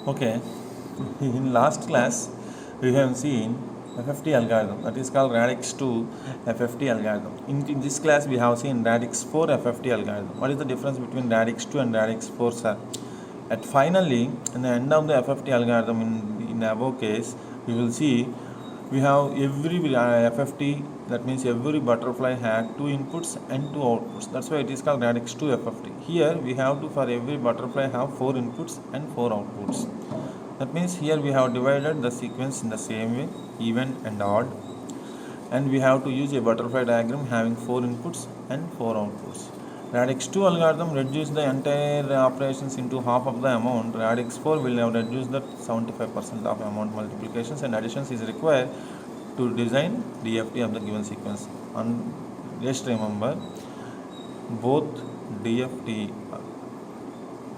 Okay, in last class we have seen FFT algorithm, that is called radix 2 FFT algorithm. In this class we have seen radix 4 FFT algorithm. What is the difference between radix 2 and radix 4, sir? At finally, in the end of the FFT algorithm in above case, we will see we have every FFT, that means every butterfly had two inputs and two outputs. That's why it is called radix 2 FFT. Here we have to, for every butterfly, have four inputs and four outputs. That means here we have divided the sequence in the same way, even and odd, and we have to use a butterfly diagram having four inputs and four outputs. Radix 2 algorithm reduces the entire operations into half of the amount. Radix 4 will have reduced the 75% of amount. Multiplications and additions is required to design DFT of the given sequence. And just remember, both DFT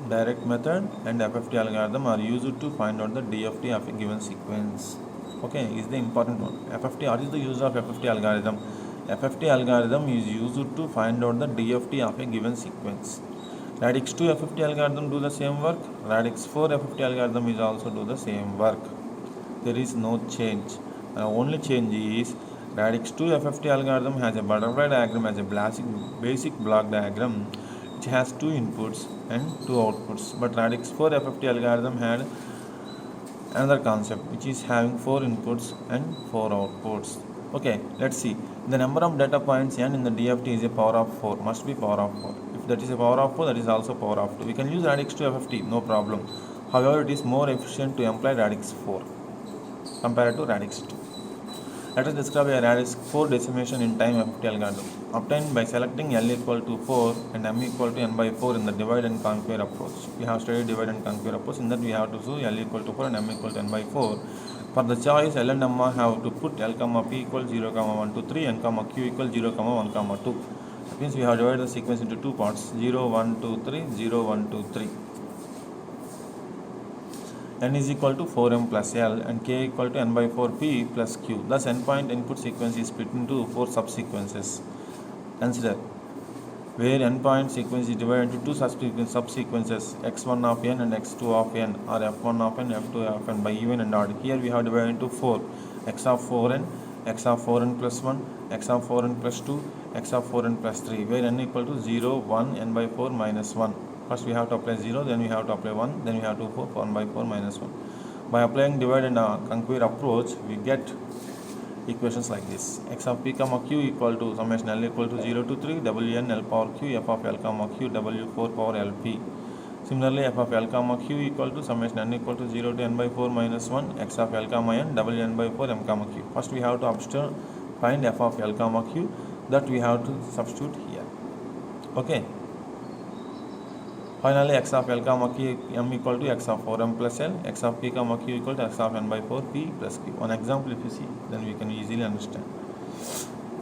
direct method and FFT algorithm are used to find out the DFT of a given sequence. Okay, is the important one. FFT, what is the use of FFT algorithm? FFT algorithm is used to find out the DFT of a given sequence. Radix 2 FFT algorithm do the same work. Radix 4 FFT algorithm is also do the same work. There is no change. Only change is Radix 2 FFT algorithm has a butterfly diagram as a basic block diagram which has two inputs and two outputs. But Radix 4 FFT algorithm had another concept which is having four inputs and four outputs. Okay, let's see. The number of data points n in the DFT is a power of 4, must be power of 4. If that is a power of 4, that is also power of 2. We can use radix 2 FFT, no problem. However, it is more efficient to employ radix 4 compared to radix 2. Let us describe a radix 4 decimation in time FFT algorithm obtained by selecting L equal to 4 and M equal to n by 4 in the divide and conquer approach. We have studied divide and conquer approach. In that we have to do L equal to 4 and M equal to n by 4. For the choice, L and M have to put L comma P equals 0 comma 1 2 3 and comma Q equals 0 comma 1 comma 2. That means we have divided the sequence into two parts, 0 1 2 3 0 1 2 3. N is equal to 4M plus L and K equal to n by 4 P plus Q. Thus, n point input sequence is split into four subsequences. Consider where n point sequence is divided into two subsequences, x1 of n and x2 of n, or f1 of n, f2 of n by even and odd. Here we have divided into 4, x of 4n, x of 4n plus 1, x of 4n plus 2, x of 4n plus 3, where n equal to 0, 1, n by 4 minus 1. First we have to apply 0, then we have to apply 1, then we have to go 1 by 4 minus 1. By applying divide and conquer approach, we get equations like this. X of P comma Q equal to summation L equal to 0 to 3 Wn L power Q f of L comma Q W4 power LP. Similarly, f of L comma Q equal to summation n equal to 0 to n by 4 minus 1 x of L comma n Wn by 4 m comma Q. First we have to find f of L comma Q, that we have to substitute here. Okay. Finally, x of L comma Q m equal to x of 4m plus L, x of P comma Q equal to x of n by 4 P plus Q. One example if you see, then we can easily understand.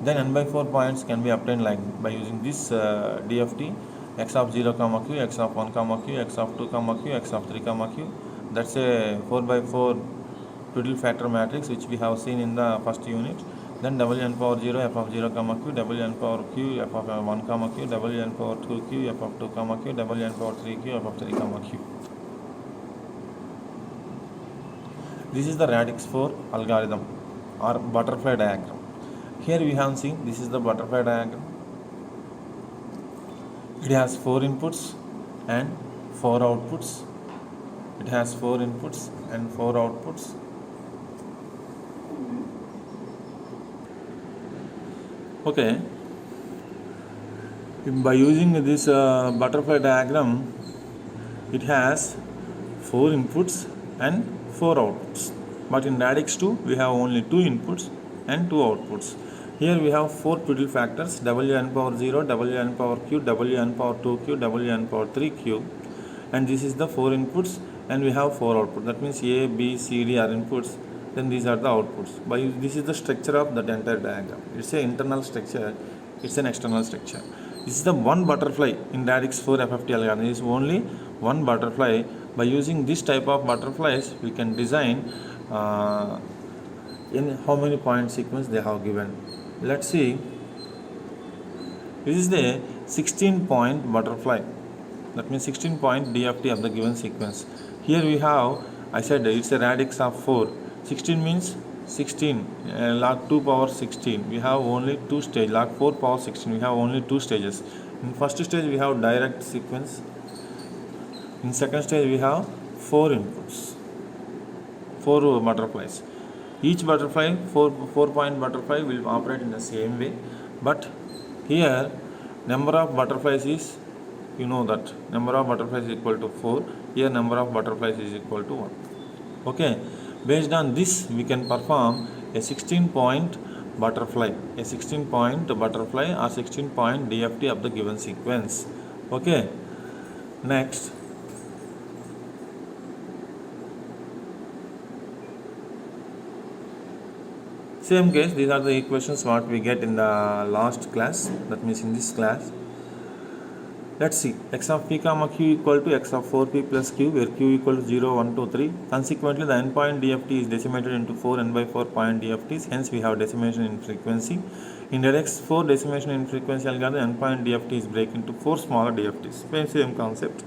Then n by 4 points can be obtained like by using this DFT, x of 0 comma Q, x of 1 comma Q, x of 2 comma Q, x of 3 comma Q. That's a 4 by 4 twiddle factor matrix which we have seen in the first unit. Then Wn power 0 f of 0 comma Q, Wn power Q f of 1 comma Q, Wn power 2 Q f of 2 comma Q, Wn power 3 Q f of 3 comma Q. This is the radix 4 algorithm or butterfly diagram. Here we have seen this is the butterfly diagram. It has 4 inputs and 4 outputs. It has 4 inputs and 4 outputs. Okay, by using this butterfly diagram, it has 4 inputs and 4 outputs. But in radix 2, we have only 2 inputs and 2 outputs. Here we have 4 twiddle factors, Wn power 0, Wn power Q, Wn power 2Q, Wn power 3Q. And this is the 4 inputs and we have 4 outputs. That means A, B, C, D are inputs. Then these are the outputs. This is the structure of that entire diagram. It's an internal structure, it's an external structure. This is the one butterfly in radix 4 FFT algorithm. It is only one butterfly. By using this type of butterflies, we can design in how many point sequence they have given. Let's see. This is the 16 point butterfly. That means 16 point DFT of the given sequence. Here we have I said it's a radix of 4. 16 means 16, log 2 power 16. We have only two stages. Log 4 power 16. We have only two stages. In first stage we have direct sequence. In second stage we have 4 inputs, 4 butterflies. Each butterfly, 4-point butterfly will operate in the same way, but here number of butterflies is, you know that number of butterflies is equal to 4. Here number of butterflies is equal to 1. Okay, based on this we can perform a 16-point butterfly, or 16-point DFT of the given sequence. Okay, next. Same case, these are the equations what we get in the last class, that means in this class. Let's see, x of p comma q equal to x of 4p plus q, where q equal to 0, 1, 2, 3. Consequently, the n point DFT is decimated into 4 n by 4 point DFTs, hence we have decimation in frequency. In radix 4 decimation in frequency algorithm, n point DFT is break into 4 smaller DFTs. Same concept.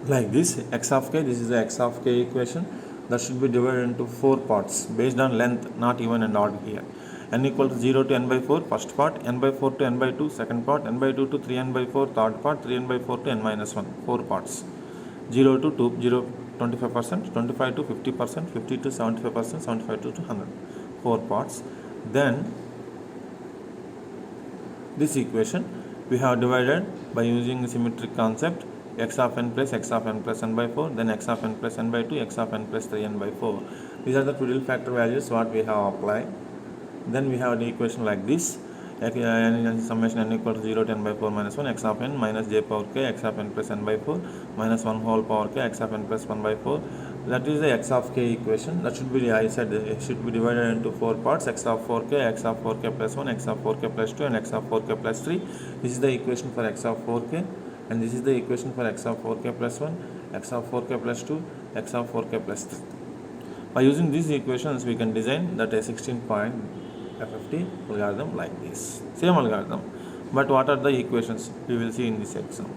Like this, x of k, this is the x of k equation. That should be divided into 4 parts based on length, not even and odd here. N equal to 0 to n by 4 first part, n by 4 to n by 2 second part, n by 2 to 3n by 4 third part, 3n by 4 to n minus 1 4 parts. 0 to 2, 0 25%, 25 to 50%, 50 to 75%, 75 to 100 4 parts. Then this equation we have divided by using symmetric concept, x of n plus x of n plus n by 4, then x of n plus n by 2, x of n plus 3n by 4. These are the Friedel factor values what we have applied. Then we have the equation like this, summation n equal to 0 to n by 4 minus 1, x of n minus j power k, x of n plus n by 4 minus 1 whole power k, x of n plus 1 by 4. That is the x of k equation. That should be, I said, it should be divided into 4 parts, x of 4k, x of 4k plus 1, x of 4k plus 2, and x of 4k plus 3. This is the equation for x of 4k. And this is the equation for x of 4k plus 1, x of 4k plus 2, x of 4k plus 3. By using these equations, we can design that a 16-point FFT algorithm like this. Same algorithm, but what are the equations we will see in this exam.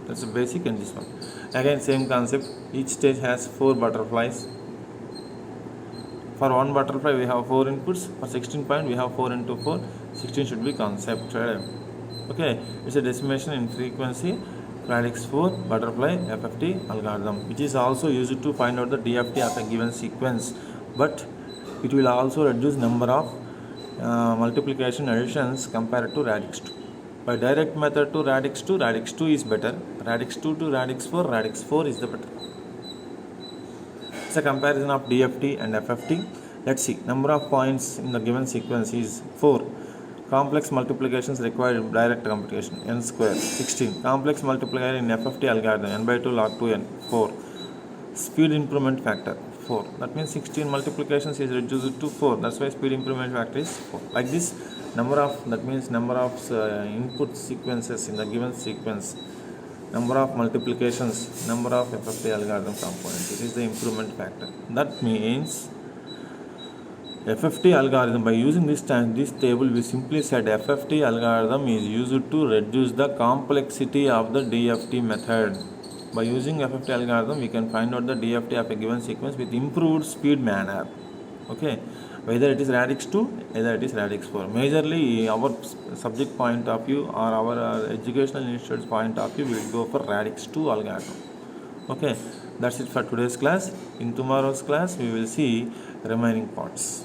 That's the basic in this one. Again, same concept. Each stage has 4 butterflies. For one butterfly, we have 4 inputs. For 16 point, we have 4 into 4. 16 should be concept. Okay, it's a decimation in frequency. Radix 4 butterfly FFT algorithm, which is also used to find out the DFT of a given sequence, but it will also reduce number of multiplication additions compared to radix 2. By direct method to radix 2 is better. Radix 2 to radix 4 is the better. It's a comparison of DFT and FFT. Let's see, number of points in the given sequence is 4. Complex multiplications required in direct computation, n square, 16. Complex multiplier in FFT algorithm, n by 2 log 2n, 4. Speed improvement factor, 4. That means 16 multiplications is reduced to 4. That's why speed improvement factor is 4. Like this, number of input sequences in the given sequence, number of multiplications, number of FFT algorithm components. It is the improvement factor. That means FFT algorithm, by using this table, we simply said FFT algorithm is used to reduce the complexity of the DFT method. By using FFT algorithm, we can find out the DFT of a given sequence with improved speed manner. Okay, whether it is radix 2, either it is radix 4. Majorly, our subject point of view or our educational institute's point of view, we will go for radix 2 algorithm. Okay, that's it for today's class. In tomorrow's class, we will see remaining parts.